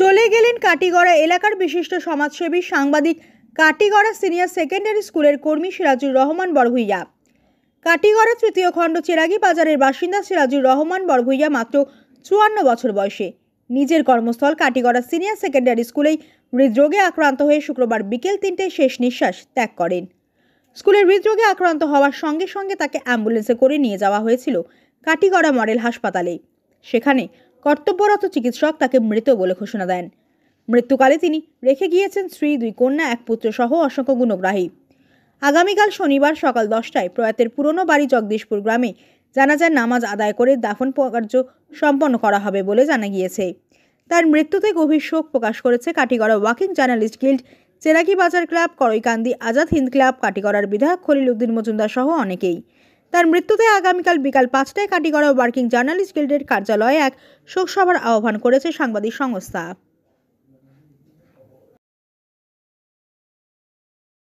চলে গেলেন কাটিগড়া এলাকার বিশিষ্ট সমাজসেবী সাংবাদিক কাটিগড়া সিনিয়র সেকেন্ডারি স্কুলের কর্মী সিরাজুর রহমান বড়ভূইয়া। কাটিগড়া তৃতীয় খণ্ড চেরাগী বাজারের বাসিন্দা সিরাজুর রহমান বড়ভূইয়া মাত্র 54 বছর বয়সে নিজের কর্মস্থল কাটিগড়া সিনিয়র সেকেন্ডারি স্কুলেই হৃদরোগে আক্রান্ত হয়ে শুক্রবার বিকেল 3টায় শেষ নিঃশ্বাস ত্যাগ করেন। স্কুলের হৃদরোগে আক্রান্ত হওয়ার সঙ্গে সঙ্গে তাকে অ্যাম্বুলেন্সে করে নিয়ে যাওয়া হয়েছিল কাটিগড়া মডেল হাসপাতালে। সেখানে কর্তব্যরত চিকিৎসক তাকে মৃত বলে ঘোষণা দেন। মৃত্যুকালে তিনি রেখে গিয়েছেন স্ত্রী, 2 কন্যা, 1 পুত্র সহ অসংখ্য গুণগ্রাহী। আগামীকাল শনিবার সকাল 10টায় প্রয়াতের পুরনো বাড়ি জগদীশপুর গ্রামে জানাজার নামাজ আদায় করে দাফন কার্য সম্পন্ন করা হবে বলে জানা গিয়েছে। তার মৃত্যুতে গভীর শোক প্রকাশ করেছে Katigorah working journalist guild, Cheragi বাজার ক্লাব, করইকান্দি আজাদ হিন্দ ক্লাব, কাটিগড়ার বিধায়ক খলিল উদ্দিন মজুমদার সহ অনেকেই। তার মৃত্যুতে আগামীকাল বিকাল 5টায় কাটিগড়া ওয়ার্কিং জার্নালিস্ট গিল্ডের কার্যালয়ে এক শোকসভার আহ্বান করেছে সাংবাদিক সংস্থা।